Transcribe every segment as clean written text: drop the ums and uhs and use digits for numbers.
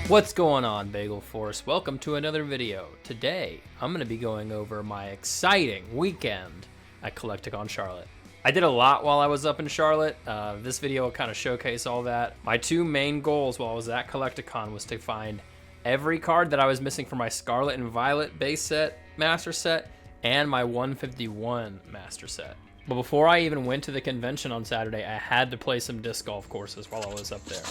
What's going on, Bagel Force? Welcome to another video. Today, I'm going to be going over my exciting weekend at Collecticon Charlotte. I did a lot while I was up in Charlotte. This video will kind of showcase all that. My two main goals while I was at Collecticon was to find every card that I was missing for my Scarlet and Violet base set, master set, and my 151 master set. But before I even went to the convention on Saturday, I had to play some disc golf courses while I was up there.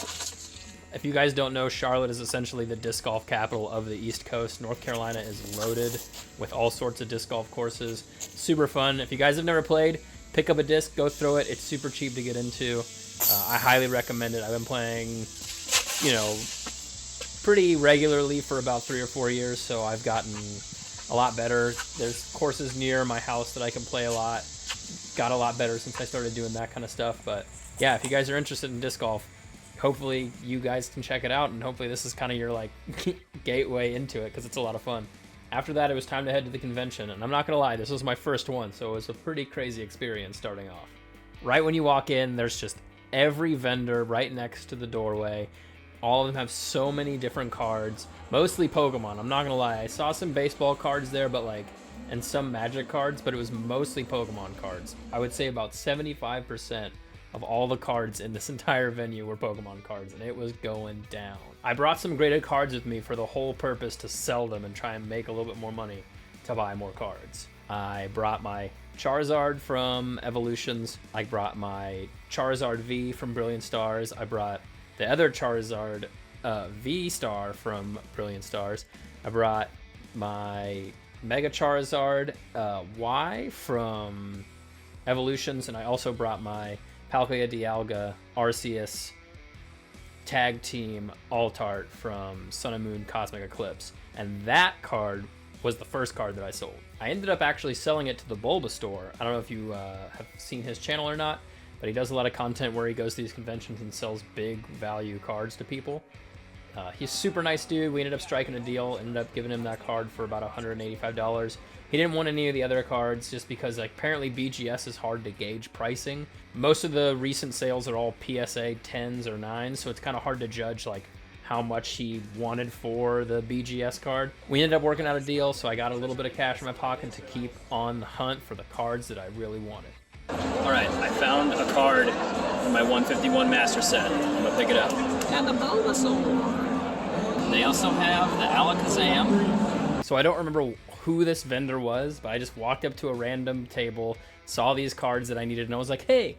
If you guys don't know, Charlotte is essentially the disc golf capital of the East Coast. North Carolina is loaded with all sorts of disc golf courses. Super fun. If you guys have never played, pick up a disc, go throw it. It's super cheap to get into. I highly recommend it. I've been playing, pretty regularly for about 3 or 4 years, so I've gotten a lot better. There's courses near my house that I can play a lot. Got a lot better since I started doing that kind of stuff. But yeah, if you guys are interested in disc golf, hopefully you guys can check it out, and hopefully this is kind of your gateway into it, because it's a lot of fun. After that, it was time to head to the convention, and I'm not gonna lie, this was my first one, so it was a pretty crazy experience starting off. Right when you walk in, there's just every vendor right next to the doorway. All of them have so many different cards, mostly Pokemon. I'm not gonna lie, I saw some baseball cards there, and some Magic cards, but it was mostly Pokemon cards. I would say about 75% of all the cards in this entire venue were Pokemon cards, and it was going down. I brought some graded cards with me for the whole purpose to sell them and try and make a little bit more money to buy more cards. I brought my Charizard from Evolutions. I brought my Charizard V from Brilliant Stars. I brought the other Charizard V-Star from Brilliant Stars. I brought my Mega Charizard Y from Evolutions, and I also brought my Palkia Dialga Arceus Tag Team Altart from Sun and Moon Cosmic Eclipse. And that card was the first card that I sold. I ended up actually selling it to the Bulbasaur. I don't know if you have seen his channel or not, but he does a lot of content where he goes to these conventions and sells big value cards to people. He's a super nice dude. We ended up striking a deal, ended up giving him that card for about $185. He didn't want any of the other cards just because apparently BGS is hard to gauge pricing. Most of the recent sales are all PSA 10s or 9s, so it's kind of hard to judge how much he wanted for the BGS card. We ended up working out a deal, so I got a little bit of cash in my pocket to keep on the hunt for the cards that I really wanted. Alright, I found a card from my 151 master set. I'm gonna pick it up. And the Bulbasaur. They also have the Alakazam. So I don't remember who this vendor was, but I just walked up to a random table, saw these cards that I needed, and I was like, hey,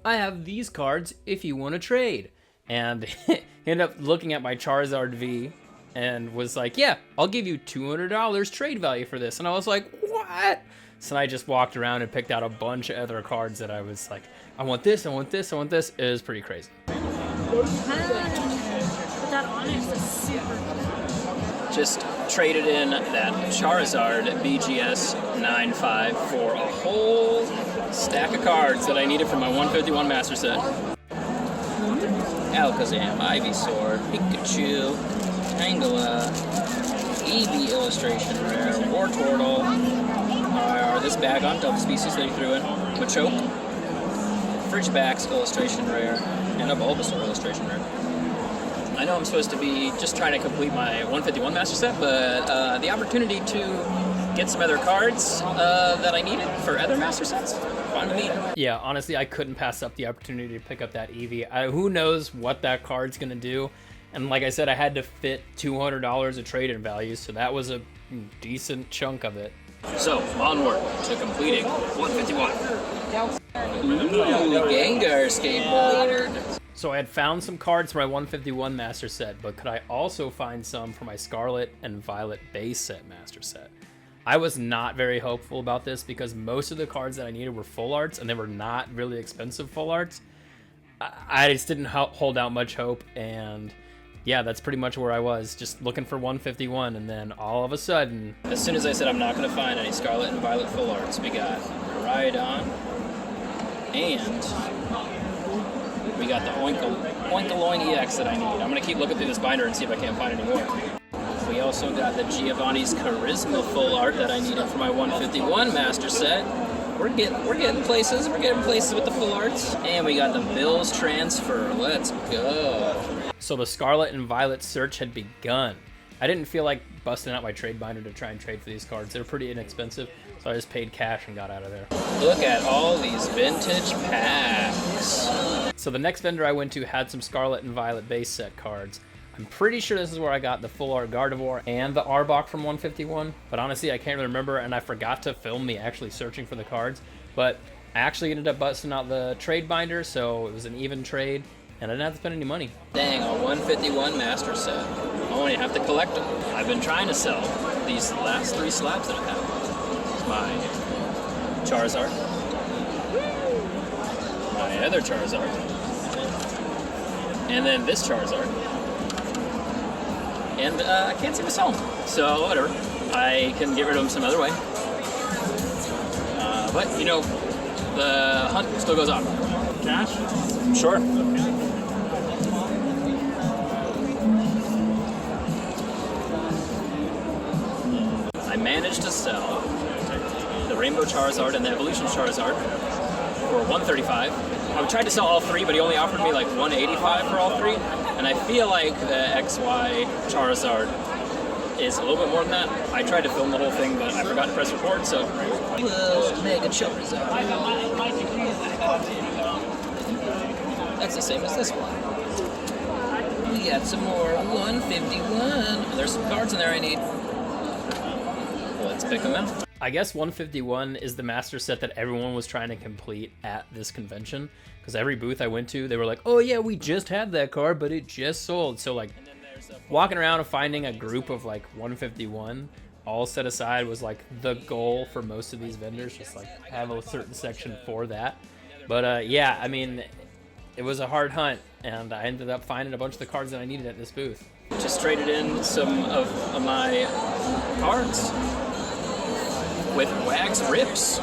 I have these cards if you want to trade. And he ended up looking at my Charizard V and was like, yeah, I'll give you $200 trade value for this. And I was like, what? So I just walked around and picked out a bunch of other cards that I was like, I want this, I want this, I want this. It was pretty crazy. But that Onyx is super cool. Just traded in that Charizard BGS 9.5 for a whole stack of cards that I needed for my 151 master set. Alakazam, Ivysaur, Pikachu, Tangela, Eevee illustration rare, Wartortle, this bag on double species that he threw in, Machoke, Frigibax illustration rare, and a Bulbasaur illustration rare. I know I'm supposed to be just trying to complete my 151 master set, but the opportunity to get some other cards that I needed for other master sets, fine with me. Yeah, honestly, I couldn't pass up the opportunity to pick up that Eevee. Who knows what that card's gonna do? And like I said, I had to fit $200 of trade-in value, so that was a decent chunk of it. So, onward to completing 151. Ooh, Gengar skateboard. So I had found some cards for my 151 master set, but could I also find some for my Scarlet and Violet base set master set? I was not very hopeful about this because most of the cards that I needed were full arts, and they were not really expensive full arts. I just didn't hold out much hope, and yeah, that's pretty much where I was, just looking for 151, and then all of a sudden, as soon as I said I'm not going to find any Scarlet and Violet full arts, we got Rhydon, and we got the Oinkologne EX that I need. I'm going to keep looking through this binder and see if I can't find any more. We also got the Giovanni's Charisma full art that I needed for my 151 master set. we're getting places. We're getting places with the full arts. And we got the Bills transfer. Let's go. So the Scarlet and Violet search had begun. I didn't feel like busting out my trade binder to try and trade for these cards. They're pretty inexpensive, so I just paid cash and got out of there. Look at all these vintage packs. So the next vendor I went to had some Scarlet and Violet base set cards. I'm pretty sure this is where I got the full art Gardevoir and the Arbok from 151, but honestly I can't really remember, and I forgot to film me actually searching for the cards. But I actually ended up busting out the trade binder, so it was an even trade, and I didn't have to spend any money. Dang, a 151 master set. I only have to collect them. I've been trying to sell these last 3 slabs that I have. My Charizard, my other Charizard, and then this Charizard. And I can't seem to sell them. So whatever, I can get rid of them some other way. But you know, the hunt still goes on. Cash? Sure. I managed to sell the Rainbow Charizard and the Evolution Charizard for $135. I tried to sell all 3, but he only offered me like $185 for all 3. And I feel like the XY Charizard is a little bit more than that. I tried to film the whole thing, but I forgot to press record, so... Whoa, Mega Charizard. That's the same as this one. We got some more 151. There's some cards in there I need. Let's pick them out. I guess 151 is the master set that everyone was trying to complete at this convention, because every booth I went to, they were like, oh yeah, we just had that card, but it just sold. So like, walking around and finding a group of like 151 all set aside was like the goal for most of these vendors, just like have a certain section for that. But yeah, I mean, it was a hard hunt, and I ended up finding a bunch of the cards that I needed at this booth. Just traded in some of my cards with Wags Rips.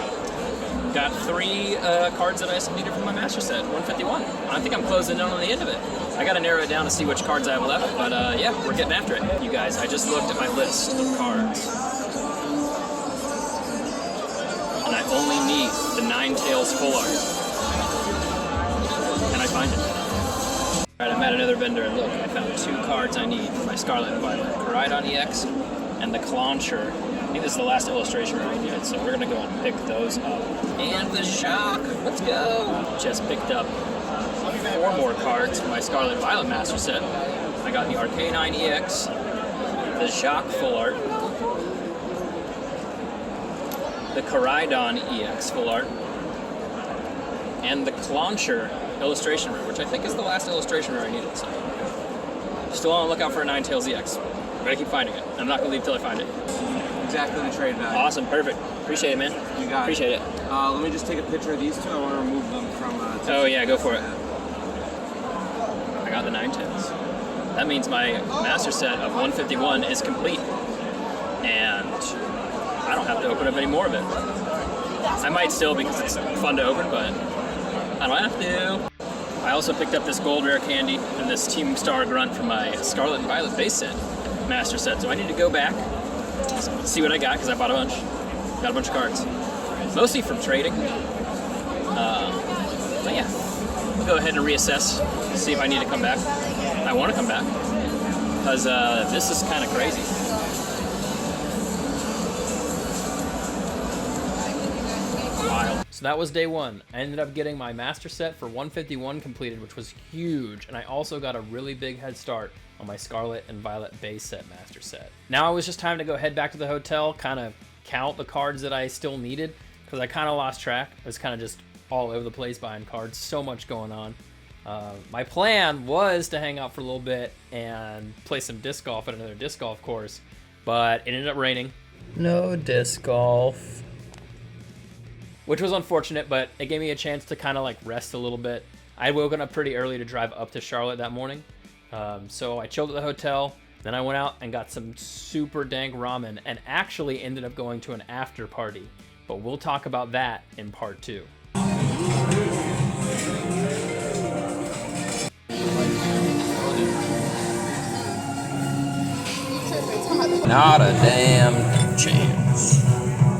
Got 3 cards that I needed from my master set, 151. I think I'm closing in on the end of it. I gotta narrow it down to see which cards I have left, but yeah, we're getting after it. You guys, I just looked at my list of cards, and I only need the Ninetales full art, and I find it. Alright, I'm at another vendor, and look, I found 2 cards I need for my Scarlet and Violet. Koraidon EX and the Clauncher. I think this is the last illustration I needed, so we're gonna go and pick those up. And the Shock, let's go! Just picked up 4 more cards for my Scarlet and Violet Master Set. I got the Arcanine EX, the Shock Full Art, the Koraidon EX Full Art, and the Clauncher illustration rare, which I think is the last illustration rare I needed. So, still on the lookout for a Ninetales EX. I'm gonna keep finding it. I'm not gonna leave till I find it. Exactly the trade value. Awesome, perfect. Appreciate it, man. You got Appreciate it. Let me just take a picture of these 2. I want to remove them from... Oh yeah, go for it. I got the Ninetales. That means my master set of 151 is complete. And I don't have to open up any more of it. I might still because it's fun to open, but I don't have to. I also picked up this gold rare candy and this Team Star Grunt from my Scarlet and Violet base set, master set. So I need to go back, see what I got, because I bought a bunch. Got a bunch of cards. Mostly from trading. But yeah, we'll go ahead and reassess, see if I need to come back. I want to come back, because this is kind of crazy. Wild. So that was day 1. I ended up getting my master set for 151 completed, which was huge, and I also got a really big head start on my Scarlet and Violet base set master set. Now it was just time to go head back to the hotel, kind of count the cards that I still needed, because I kind of lost track. I was kind of just all over the place buying cards, so much going on. My plan was to hang out for a little bit and play some disc golf at another disc golf course, but it ended up raining. No disc golf. Which was unfortunate, but it gave me a chance to kind of like rest a little bit. I had woken up pretty early to drive up to Charlotte that morning. So I chilled at the hotel, then I went out and got some super dank ramen and actually ended up going to an after party. But we'll talk about that in part 2. Not a damn chance.